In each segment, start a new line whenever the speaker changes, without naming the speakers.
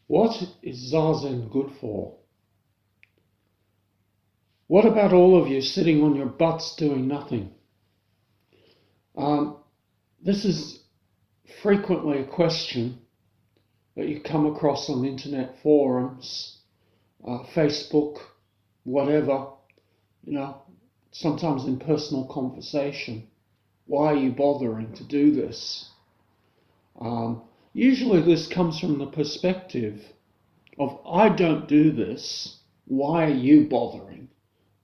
What is Zazen good for? What about all of you sitting on your butts doing nothing? This is frequently a question that you come across on internet forums, Facebook, whatever, sometimes in personal conversation. Why are you bothering to do this? Usually this comes from the perspective of, I don't do this, why are you bothering?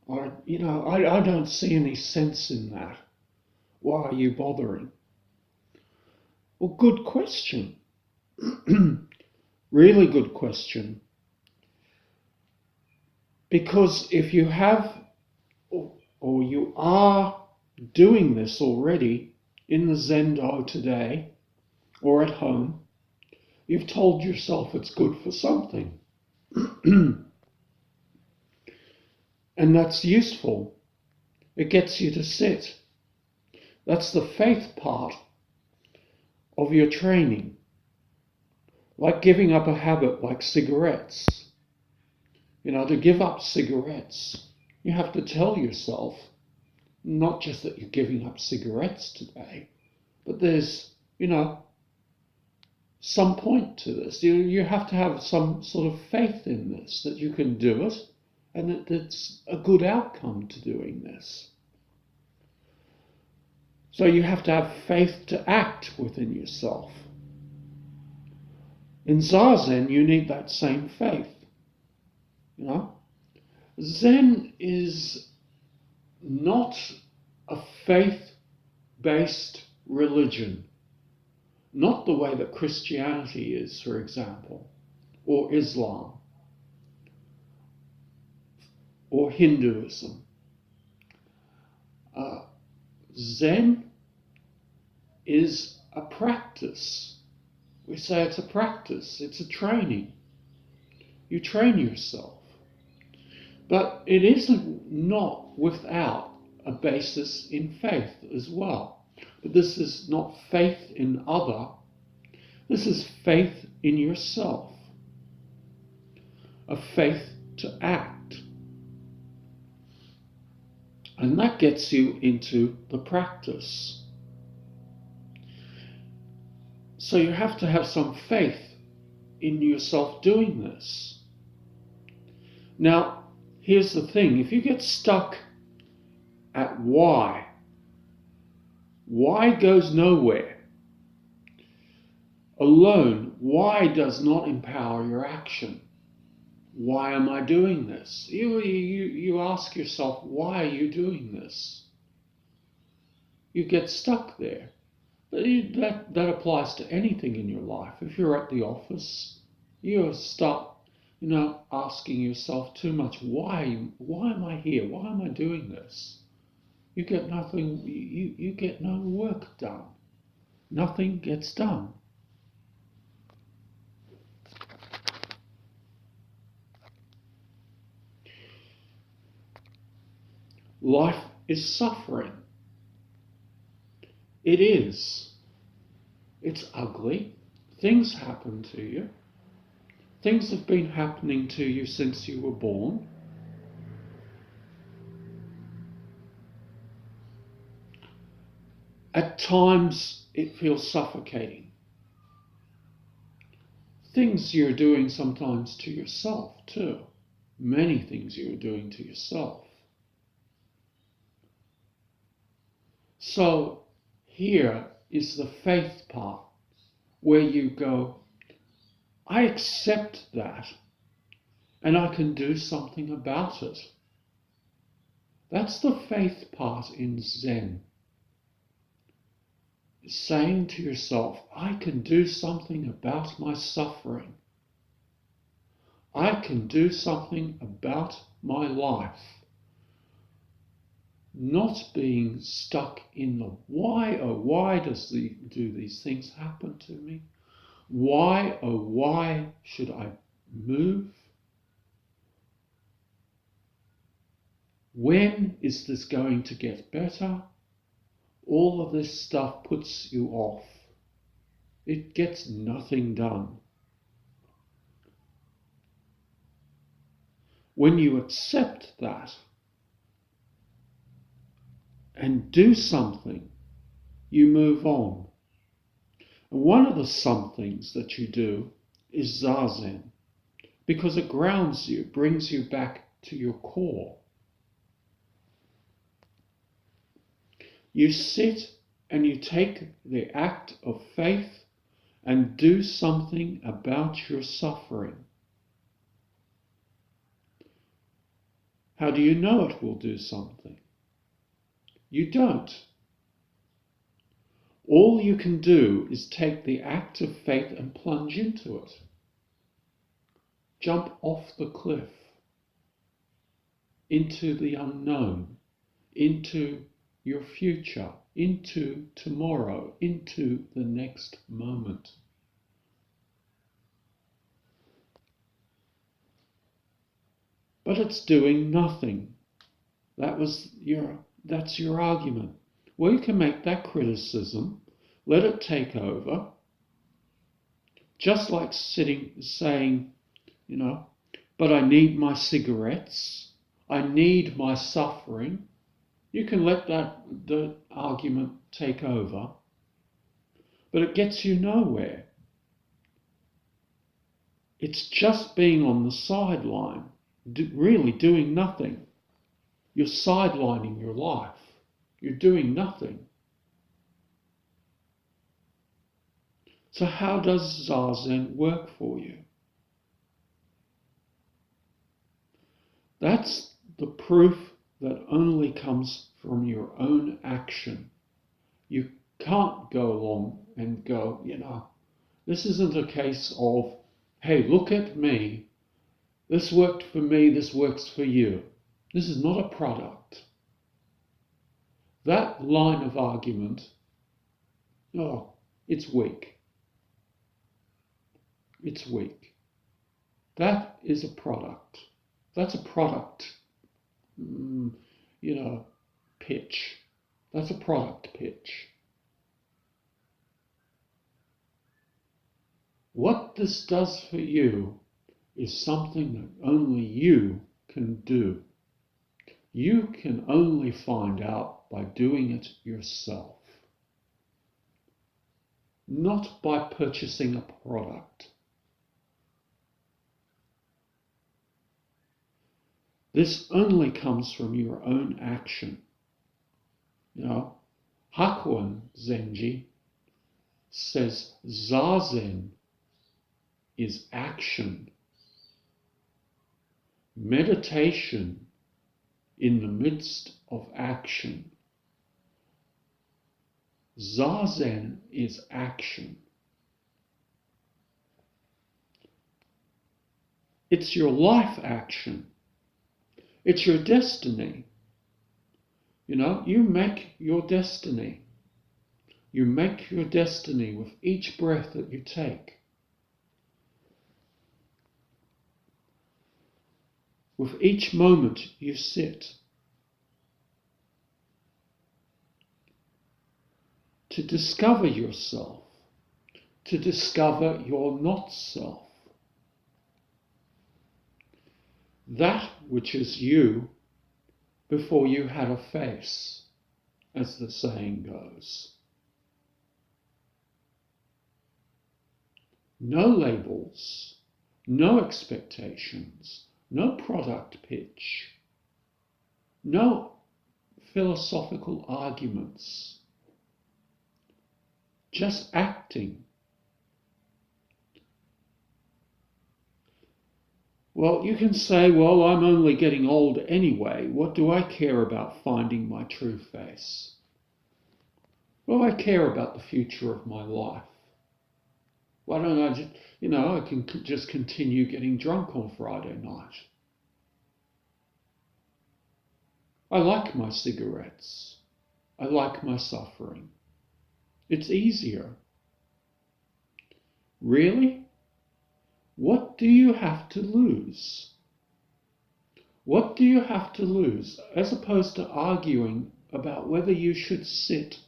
Or, I don't see any sense in that. Why are you bothering? Well, good question. Really good question. Because if you have, or you are doing this already in the Zendo today, or at home, you've told yourself it's good for something. And that's useful. It gets you to sit. That's the faith part of your training. Like giving up a habit like cigarettes. To give up cigarettes, you have to tell yourself, not just that you're giving up cigarettes today, but there's, some point to this. You have to have some sort of faith in this, that you can do it, and that it's a good outcome to doing this. So you have to have faith to act within yourself. In Zazen, you need that same faith. Zen is not a faith-based religion. Not the way that Christianity is, for example, or Islam, or Hinduism. Zen is a practice. We say it's a practice, it's a training. You train yourself. But it isn't not without a basis in faith as well. But this is not faith in other. This is faith in yourself. A faith to act. And that gets you into the practice. So you have to have some faith in yourself doing this. Now, here's the thing. If you get stuck at why goes nowhere. Alone, why does not empower your action. Why am I doing this? You ask yourself, why are you doing this? You get stuck there. That applies to anything in your life. If you're at the office, you start asking yourself too much, why am I here? Why am I doing this? You get nothing, you get no work done. Nothing gets done. Life is suffering. It is. It's ugly. Things happen to you. Things have been happening to you since you were born. At times, it feels suffocating. Things you're doing sometimes to yourself, too. Many things you're doing to yourself. So, here is the faith part, where you go, I accept that, and I can do something about it. That's the faith part in Zen. Saying to yourself, I can do something about my suffering. I can do something about my life. Not being stuck in the why, oh why do these things happen to me? Why, oh why should I move? When is this going to get better? All of this stuff puts you off. It gets nothing done. When you accept that and do something, you move on. And one of the somethings that you do is Zazen, because it grounds you, brings you back to your core. You sit and you take the act of faith and do something about your suffering. How do you know it will do something? You don't. All you can do is take the act of faith and plunge into it. Jump off the cliff, into the unknown, into your future, into tomorrow, into the next moment. But it's doing nothing. That's your argument. Well, you can make that criticism, let it take over, just like saying, but I need my cigarettes, I need my suffering. You can let the argument take over, but it gets you nowhere. It's just being on the sideline, really doing nothing. You're sidelining your life. You're doing nothing. So how does Zazen work for you? That's the proof that only comes from your own action. You can't go along and go, this isn't a case of, hey, look at me. This worked for me, this works for you. This is not a product. That line of argument, it's weak. It's weak. That is a product. That's a product, pitch. That's a product pitch. What this does for you is something that only you can do. You can only find out by doing it yourself, not by purchasing a product. This only comes from your own action. Hakuin Zenji says Zazen is action. Meditation in the midst of action. Zazen is action. It's your life action. It's your destiny. You make your destiny. You make your destiny with each breath that you take. With each moment you sit. To discover yourself. To discover your not self. That which is you before you had a face, as the saying goes. No labels, no expectations, no product pitch, no philosophical arguments, just acting. Well, you can say, well, I'm only getting old anyway. What do I care about finding my true face? Well, I care about the future of my life. Why don't I just, I can just continue getting drunk on Friday night. I like my cigarettes. I like my suffering. It's easier. Really? What do you have to lose? What do you have to lose, as opposed to arguing about whether you should sit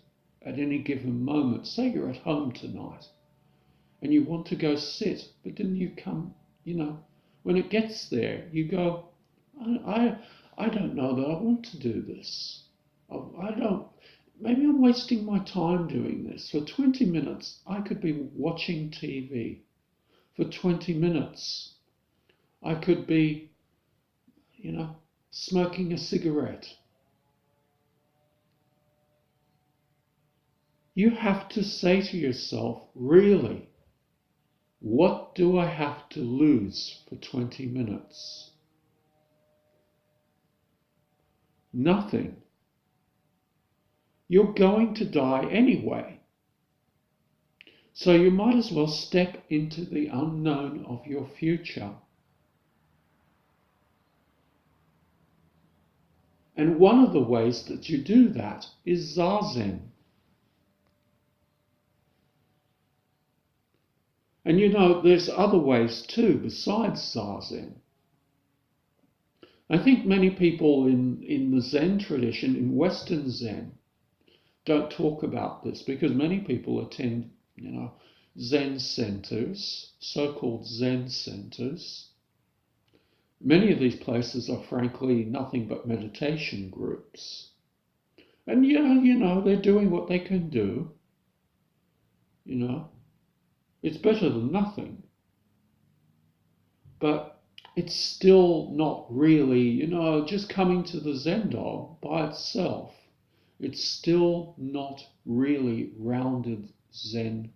at any given moment? Say you're at home tonight and you want to go sit, but then you come, when it gets there, you go, I don't know that I want to do this. I don't. Maybe I'm wasting my time doing this. For 20 minutes, I could be watching TV. For 20 minutes, I could be, smoking a cigarette. You have to say to yourself, really, what do I have to lose for 20 minutes? Nothing. You're going to die anyway. So you might as well step into the unknown of your future. And one of the ways that you do that is Zazen. And there's other ways too besides Zazen. I think many people in the Zen tradition, in Western Zen, don't talk about this because many people attend, Zen centers, so-called Zen centers. Many of these places are frankly nothing but meditation groups. And they're doing what they can do. It's better than nothing. But it's still not really, just coming to the Zendo by itself. It's still not really rounded Zen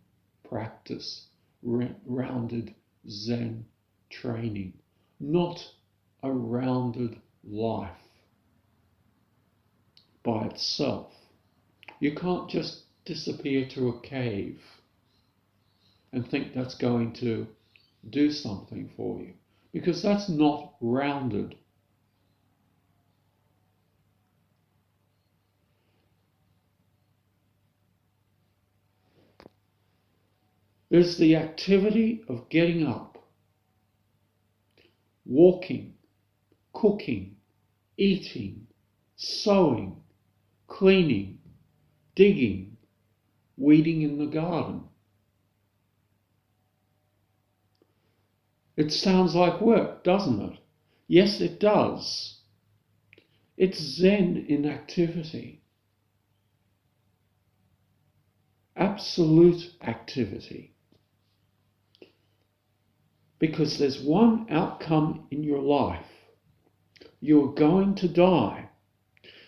practice, rounded Zen training, not a rounded life by itself. You can't just disappear to a cave and think that's going to do something for you, because that's not rounded. There's the activity of getting up, walking, cooking, eating, sewing, cleaning, digging, weeding in the garden. It sounds like work, doesn't it? Yes, it does. It's Zen in activity. Absolute activity. Because there's one outcome in your life. You're going to die.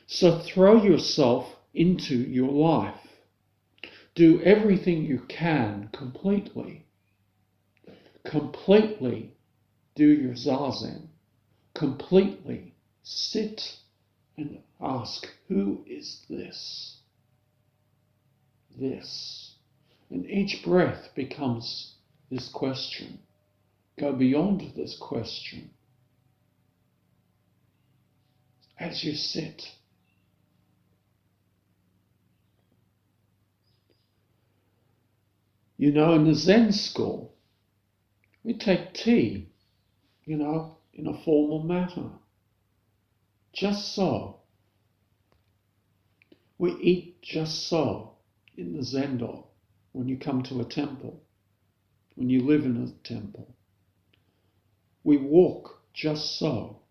So throw yourself into your life. Do everything you can completely. Completely do your Zazen. Completely sit and ask, who is this? This. And each breath becomes this question. Go beyond this question. As you sit. In the Zen school, we take tea, in a formal manner. Just so. We eat just so in the Zendo when you come to a temple, when you live in a temple. We walk just so.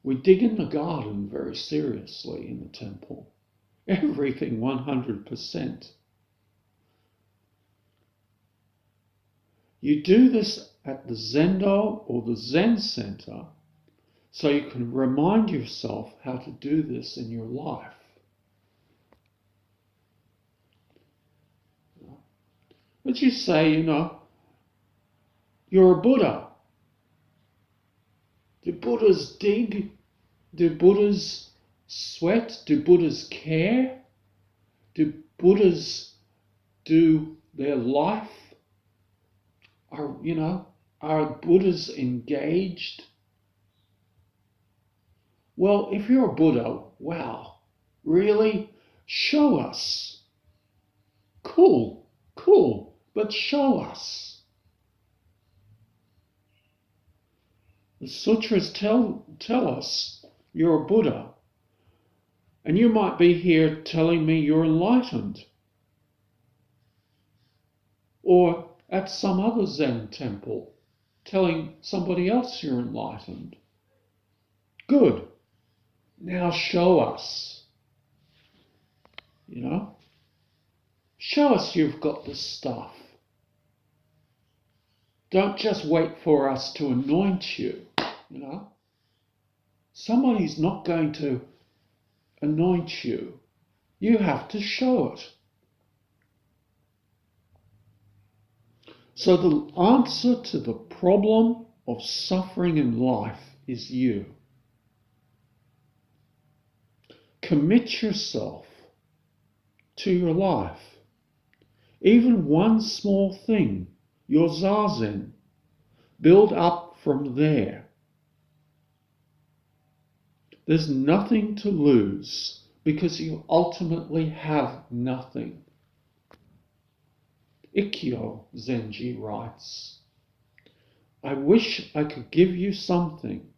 We dig in the garden very seriously in the temple. Everything 100%. You do this at the Zendo or the Zen Center so you can remind yourself how to do this in your life. But you say, you're a Buddha. Do Buddhas dig? Do Buddhas sweat? Do Buddhas care? Do Buddhas do their life? Are Buddhas engaged? Well, if you're a Buddha, wow, really? Show us. Cool, but show us. The sutras tell us you're a Buddha, and you might be here telling me you're enlightened, or at some other Zen temple telling somebody else you're enlightened. Good. Now show us. Show us you've got the stuff. Don't just wait for us to anoint you. Somebody's not going to anoint you. You have to show it. So the answer to the problem of suffering in life is you. Commit yourself to your life. Even one small thing, your Zazen, build up from there. There's nothing to lose because you ultimately have nothing. Ikkyo Zenji writes, I wish I could give you something,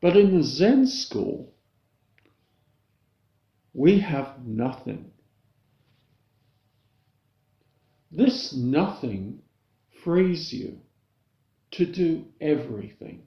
but in the Zen school, we have nothing. This nothing frees you to do everything.